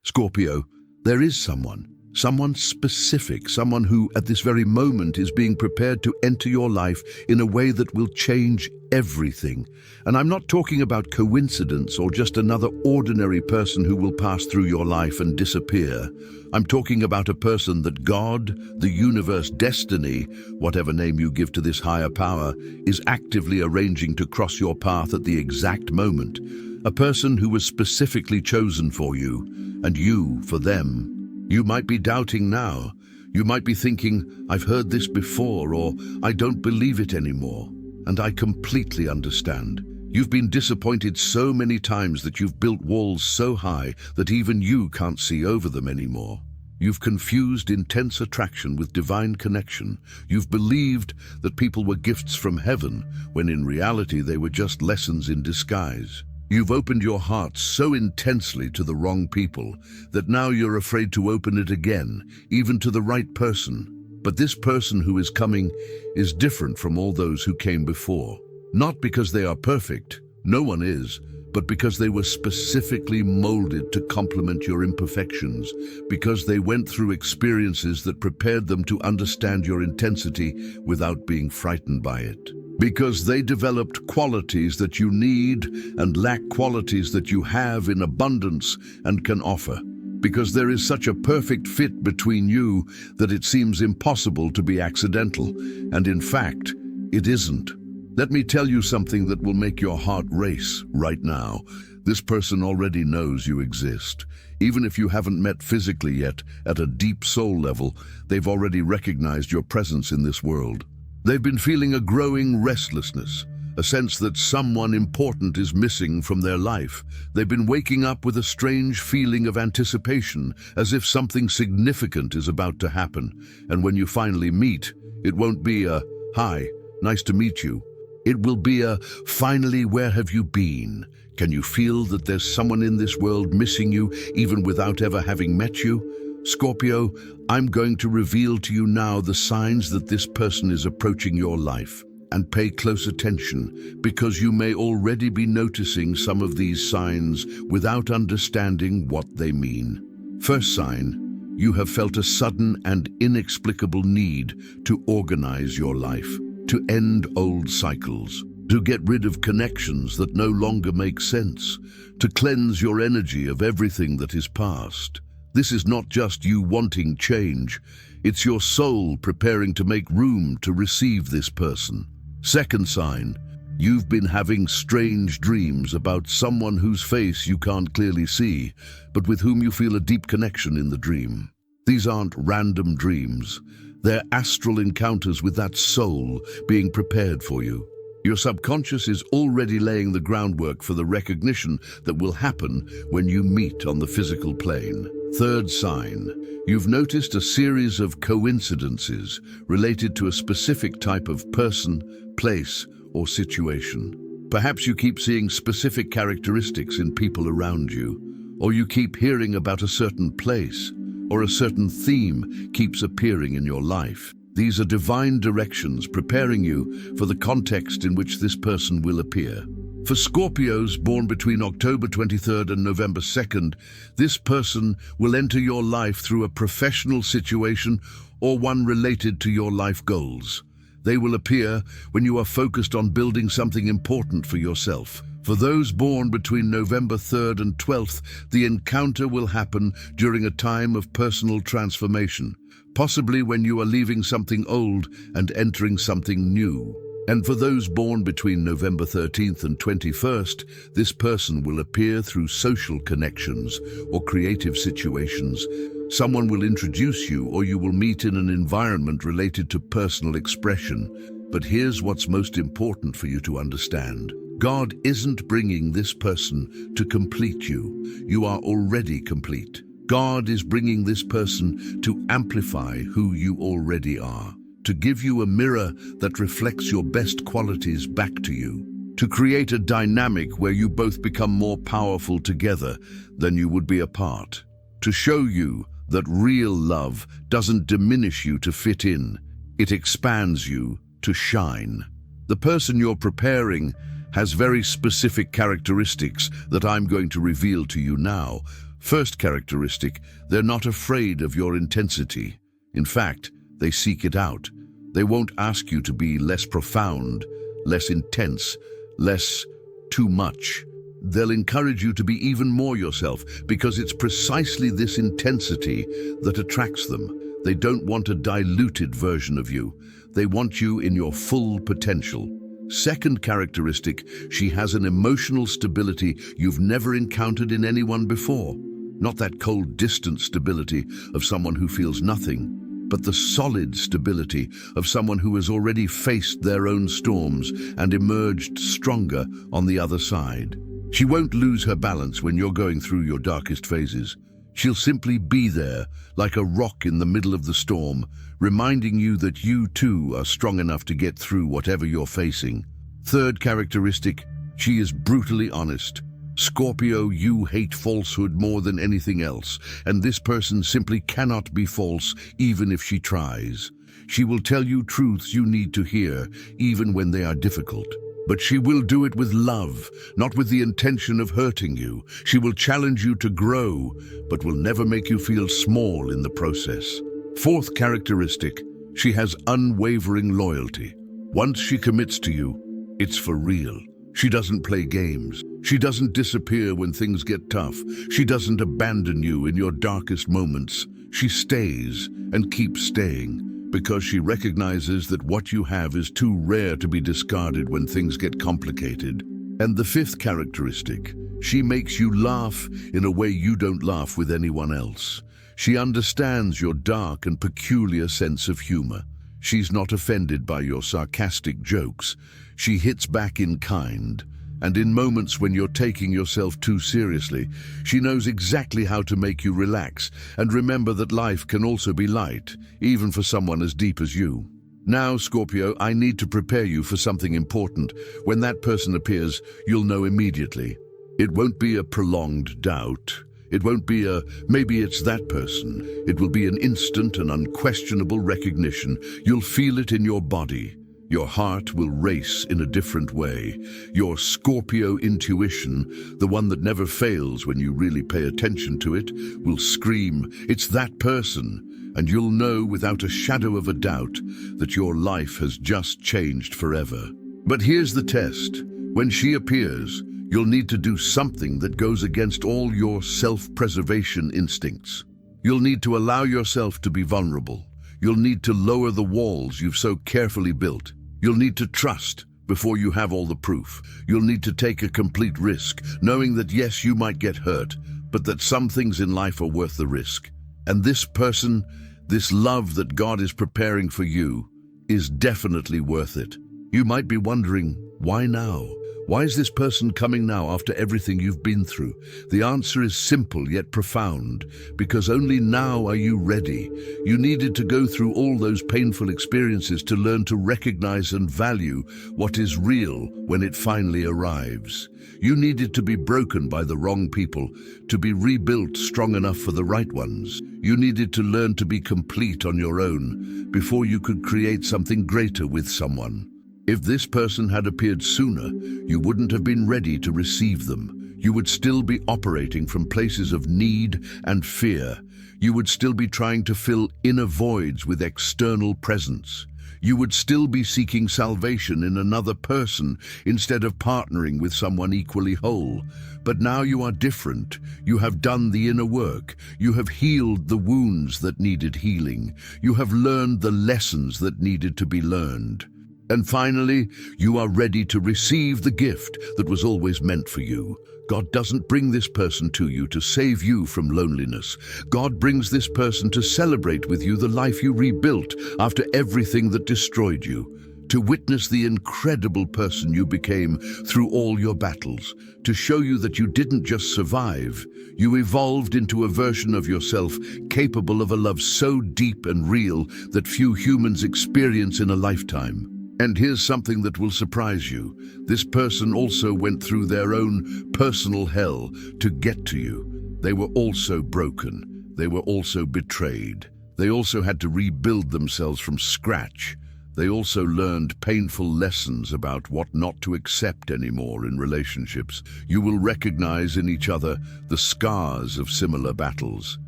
Scorpio, there is someone specific, someone who at this very moment is being prepared to enter your life in a way that will change everything. And I'm not talking about coincidence or just another ordinary person who will pass through your life and disappear. I'm talking about a person that God, the universe, destiny, whatever name you give to this higher power, is actively arranging to cross your path at the exact moment. A person who was specifically chosen for you, and you for them. You might be doubting now. You might be thinking, I've heard this before, or I don't believe it anymore. And I completely understand. You've been disappointed so many times that you've built walls so high that even you can't see over them anymore. You've confused intense attraction with divine connection. You've believed that people were gifts from heaven, when in reality they were just lessons in disguise. You've opened your heart so intensely to the wrong people that now you're afraid to open it again, even to the right person. But this person who is coming is different from all those who came before. Not because they are perfect, no one is, but because they were specifically molded to complement your imperfections, because they went through experiences that prepared them to understand your intensity without being frightened by it. Because they developed qualities that you need and lack qualities that you have in abundance and can offer. Because there is such a perfect fit between you that it seems impossible to be accidental, and in fact, it isn't. Let me tell you something that will make your heart race right now. This person already knows you exist. Even if you haven't met physically yet, at a deep soul level, they've already recognized your presence in this world. They've been feeling a growing restlessness, a sense that someone important is missing from their life. They've been waking up with a strange feeling of anticipation, as if something significant is about to happen. And when you finally meet, it won't be a, "Hi, nice to meet you." It will be a, "Finally, where have you been? Can you feel that there's someone in this world missing you, even without ever having met you?" Scorpio, I'm going to reveal to you now the signs that this person is approaching your life. And pay close attention, because you may already be noticing some of these signs without understanding what they mean. First sign, you have felt a sudden and inexplicable need to organize your life, to end old cycles, to get rid of connections that no longer make sense, to cleanse your energy of everything that is past. This is not just you wanting change, it's your soul preparing to make room to receive this person. Second sign, you've been having strange dreams about someone whose face you can't clearly see, but with whom you feel a deep connection in the dream. These aren't random dreams, they're astral encounters with that soul being prepared for you. Your subconscious is already laying the groundwork for the recognition that will happen when you meet on the physical plane. Third sign, you've noticed a series of coincidences related to a specific type of person, place, or situation. Perhaps you keep seeing specific characteristics in people around you, or you keep hearing about a certain place, or a certain theme keeps appearing in your life. These are divine directions preparing you for the context in which this person will appear. For Scorpios born between October 23rd and November 2nd, this person will enter your life through a professional situation or one related to your life goals. They will appear when you are focused on building something important for yourself. For those born between November 3rd and 12th, the encounter will happen during a time of personal transformation, possibly when you are leaving something old and entering something new. And for those born between November 13th and 21st, this person will appear through social connections or creative situations. Someone will introduce you, or you will meet in an environment related to personal expression. But here's what's most important for you to understand. God isn't bringing this person to complete you. You are already complete. God is bringing this person to amplify who you already are, to give you a mirror that reflects your best qualities back to you, to create a dynamic where you both become more powerful together than you would be apart, to show you that real love doesn't diminish you to fit in, it expands you to shine. The person you're preparing has very specific characteristics that I'm going to reveal to you now. First characteristic, they're not afraid of your intensity. In fact, they seek it out. They won't ask you to be less profound, less intense, less too much. They'll encourage you to be even more yourself because it's precisely this intensity that attracts them. They don't want a diluted version of you. They want you in your full potential. Second characteristic, she has an emotional stability you've never encountered in anyone before. Not that cold, distant stability of someone who feels nothing, but the solid stability of someone who has already faced their own storms and emerged stronger on the other side. She won't lose her balance when you're going through your darkest phases. She'll simply be there, like a rock in the middle of the storm, reminding you that you too are strong enough to get through whatever you're facing. Third characteristic, she is brutally honest. Scorpio, you hate falsehood more than anything else, and this person simply cannot be false even if she tries. She will tell you truths you need to hear, even when they are difficult. But she will do it with love, not with the intention of hurting you. She will challenge you to grow, but will never make you feel small in the process. Fourth characteristic, she has unwavering loyalty. Once she commits to you, it's for real. She doesn't play games. She doesn't disappear when things get tough. She doesn't abandon you in your darkest moments. She stays and keeps staying because she recognizes that what you have is too rare to be discarded when things get complicated. And the fifth characteristic, she makes you laugh in a way you don't laugh with anyone else. She understands your dark and peculiar sense of humor. She's not offended by your sarcastic jokes. She hits back in kind, and in moments when you're taking yourself too seriously, she knows exactly how to make you relax and remember that life can also be light, even for someone as deep as you. Now, Scorpio, I need to prepare you for something important. When that person appears, you'll know immediately. It won't be a prolonged doubt. It won't be a, maybe it's that person. It will be an instant and unquestionable recognition. You'll feel it in your body. Your heart will race in a different way. Your Scorpio intuition, the one that never fails when you really pay attention to it, will scream, "It's that person," and you'll know without a shadow of a doubt that your life has just changed forever. But here's the test. When she appears, you'll need to do something that goes against all your self-preservation instincts. You'll need to allow yourself to be vulnerable. You'll need to lower the walls you've so carefully built. You'll need to trust before you have all the proof. You'll need to take a complete risk, knowing that yes, you might get hurt, but that some things in life are worth the risk. And this person, this love that God is preparing for you, is definitely worth it. You might be wondering, why now? Why is this person coming now after everything you've been through? The answer is simple yet profound, because only now are you ready. You needed to go through all those painful experiences to learn to recognize and value what is real when it finally arrives. You needed to be broken by the wrong people to be rebuilt strong enough for the right ones. You needed to learn to be complete on your own before you could create something greater with someone. If this person had appeared sooner, you wouldn't have been ready to receive them. You would still be operating from places of need and fear. You would still be trying to fill inner voids with external presence. You would still be seeking salvation in another person instead of partnering with someone equally whole. But now you are different. You have done the inner work. You have healed the wounds that needed healing. You have learned the lessons that needed to be learned. And finally, you are ready to receive the gift that was always meant for you. God doesn't bring this person to you to save you from loneliness. God brings this person to celebrate with you the life you rebuilt after everything that destroyed you, to witness the incredible person you became through all your battles, to show you that you didn't just survive, you evolved into a version of yourself capable of a love so deep and real that few humans experience in a lifetime. And here's something that will surprise you. This person also went through their own personal hell to get to you. They were also broken. They were also betrayed. They also had to rebuild themselves from scratch. They also learned painful lessons about what not to accept anymore in relationships. You will recognize in each other the scars of similar battles.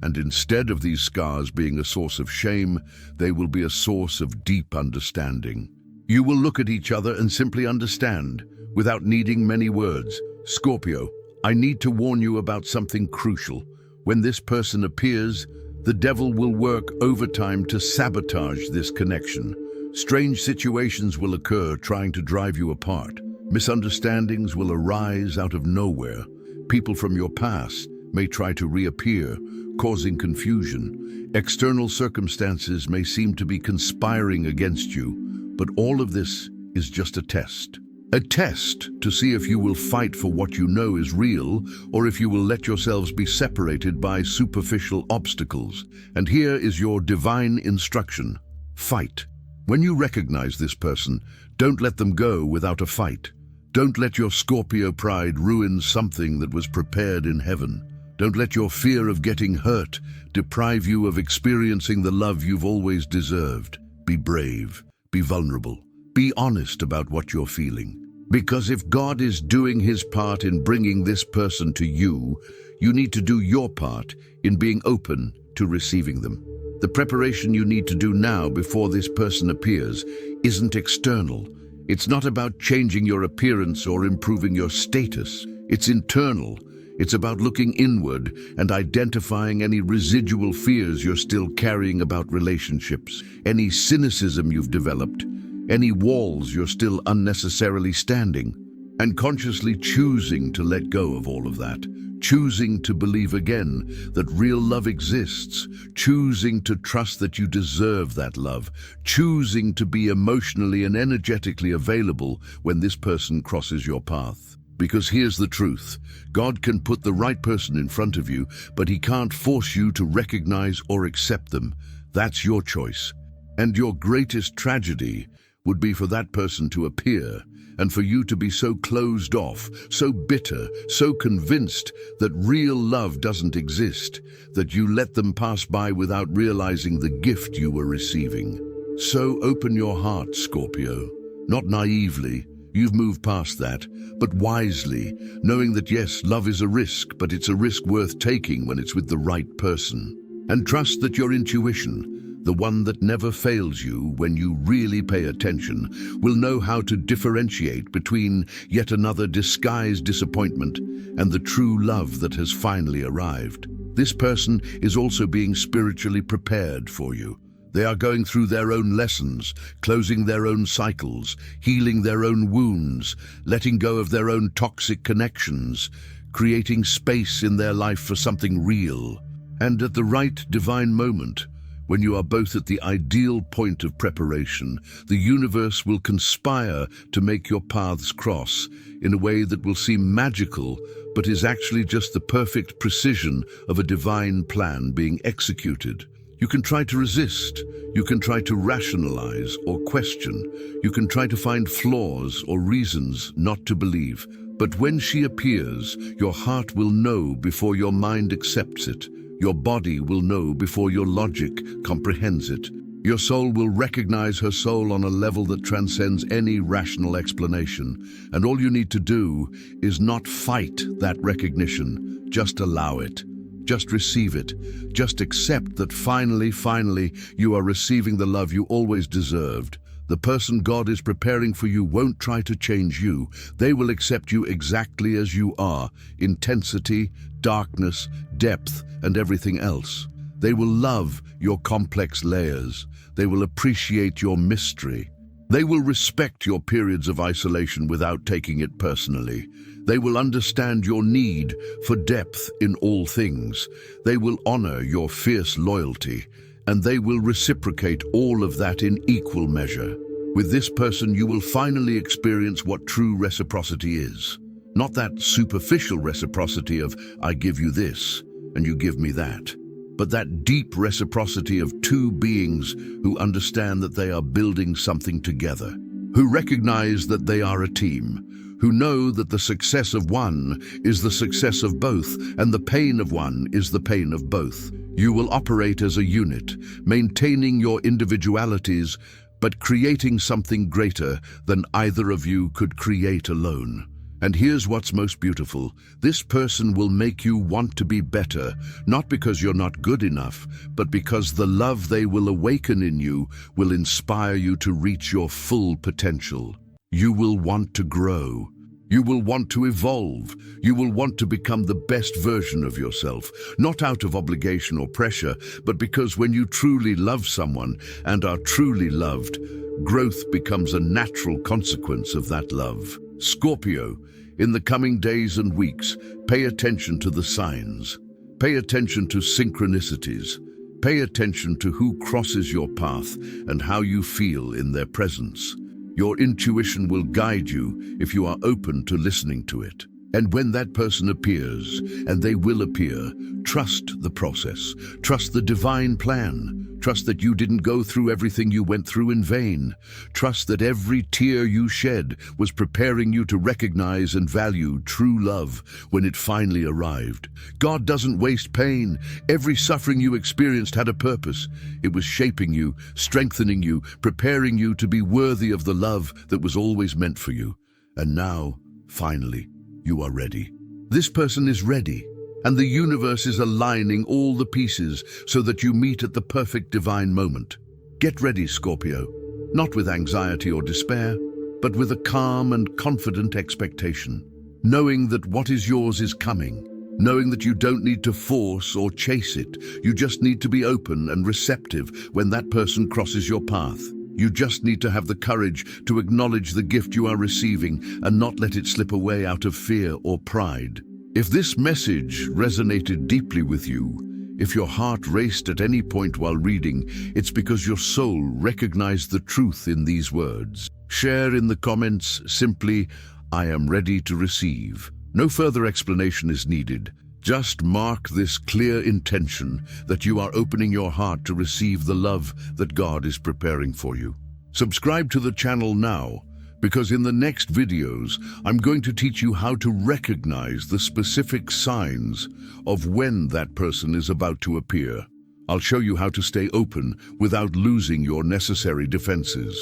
And instead of these scars being a source of shame, they will be a source of deep understanding. You will look at each other and simply understand, without needing many words. Scorpio, I need to warn you about something crucial. When this person appears, the devil will work overtime to sabotage this connection. Strange situations will occur trying to drive you apart. Misunderstandings will arise out of nowhere. People from your past may try to reappear, causing confusion. External circumstances may seem to be conspiring against you, but all of this is just a test. A test to see if you will fight for what you know is real, or if you will let yourselves be separated by superficial obstacles. And here is your divine instruction. Fight. When you recognize this person, don't let them go without a fight. Don't let your Scorpio pride ruin something that was prepared in heaven. Don't let your fear of getting hurt deprive you of experiencing the love you've always deserved. Be brave, be vulnerable, be honest about what you're feeling. Because if God is doing his part in bringing this person to you, you need to do your part in being open to receiving them. The preparation you need to do now before this person appears isn't external. It's not about changing your appearance or improving your status. It's internal. It's about looking inward and identifying any residual fears you're still carrying about relationships, any cynicism you've developed, any walls you're still unnecessarily standing, and consciously choosing to let go of all of that, choosing to believe again that real love exists, choosing to trust that you deserve that love, choosing to be emotionally and energetically available when this person crosses your path. Because here's the truth, God can put the right person in front of you, but he can't force you to recognize or accept them. That's your choice. And your greatest tragedy would be for that person to appear, and for you to be so closed off, so bitter, so convinced that real love doesn't exist, that you let them pass by without realizing the gift you were receiving. So open your heart, Scorpio, not naively. You've moved past that, but wisely, knowing that yes, love is a risk, but it's a risk worth taking when it's with the right person. And trust that your intuition, the one that never fails you when you really pay attention, will know how to differentiate between yet another disguised disappointment and the true love that has finally arrived. This person is also being spiritually prepared for you. They are going through their own lessons, closing their own cycles, healing their own wounds, letting go of their own toxic connections, creating space in their life for something real. And at the right divine moment, when you are both at the ideal point of preparation, the universe will conspire to make your paths cross in a way that will seem magical, but is actually just the perfect precision of a divine plan being executed. You can try to resist, you can try to rationalize or question, you can try to find flaws or reasons not to believe. But when she appears, your heart will know before your mind accepts it. Your body will know before your logic comprehends it. Your soul will recognize her soul on a level that transcends any rational explanation. And all you need to do is not fight that recognition, just allow it. Just receive it. Just accept that finally, you are receiving the love you always deserved. The person God is preparing for you won't try to change you. They will accept you exactly as you are. Intensity, darkness, depth, and everything else. They will love your complex layers. They will appreciate your mystery. They will respect your periods of isolation without taking it personally. They will understand your need for depth in all things. They will honor your fierce loyalty, and they will reciprocate all of that in equal measure. With this person, you will finally experience what true reciprocity is. Not that superficial reciprocity of, I give you this, and you give me that, but that deep reciprocity of two beings who understand that they are building something together, who recognize that they are a team, who know that the success of one is the success of both, and the pain of one is the pain of both. You will operate as a unit, maintaining your individualities, but creating something greater than either of you could create alone. And here's what's most beautiful. This person will make you want to be better, not because you're not good enough, but because the love they will awaken in you will inspire you to reach your full potential. You will want to grow. You will want to evolve. You will want to become the best version of yourself, not out of obligation or pressure, but because when you truly love someone and are truly loved, growth becomes a natural consequence of that love. Scorpio, in the coming days and weeks, pay attention to the signs. Pay attention to synchronicities. Pay attention to who crosses your path and how you feel in their presence. Your intuition will guide you if you are open to listening to it. And when that person appears, and they will appear, trust the process. Trust the divine plan. Trust that you didn't go through everything you went through in vain. Trust that every tear you shed was preparing you to recognize and value true love when it finally arrived. God doesn't waste pain. Every suffering you experienced had a purpose. It was shaping you, strengthening you, preparing you to be worthy of the love that was always meant for you. And now, finally, you are ready. This person is ready. And the universe is aligning all the pieces so that you meet at the perfect divine moment. Get ready, Scorpio, not with anxiety or despair, but with a calm and confident expectation, knowing that what is yours is coming, knowing that you don't need to force or chase it. You just need to be open and receptive when that person crosses your path. You just need to have the courage to acknowledge the gift you are receiving and not let it slip away out of fear or pride. If this message resonated deeply with you, if your heart raced at any point while reading, it's because your soul recognized the truth in these words. Share in the comments simply, "I am ready to receive." No further explanation is needed. Just mark this clear intention that you are opening your heart to receive the love that God is preparing for you. Subscribe to the channel now, because in the next videos, I'm going to teach you how to recognize the specific signs of when that person is about to appear. I'll show you how to stay open without losing your necessary defenses.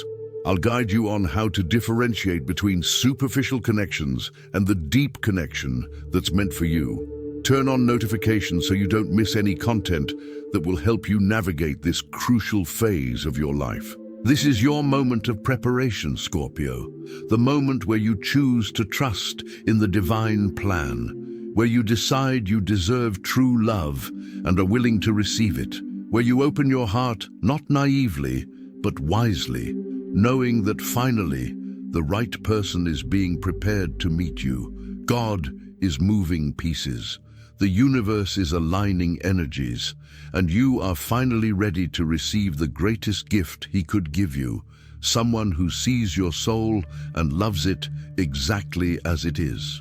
I'll guide you on how to differentiate between superficial connections and the deep connection that's meant for you. Turn on notifications so you don't miss any content that will help you navigate this crucial phase of your life. This is your moment of preparation, Scorpio, the moment where you choose to trust in the divine plan, where you decide you deserve true love and are willing to receive it, where you open your heart not naively, but wisely, knowing that finally the right person is being prepared to meet you. God is moving pieces. The universe is aligning energies, and you are finally ready to receive the greatest gift He could give you, someone who sees your soul and loves it exactly as it is.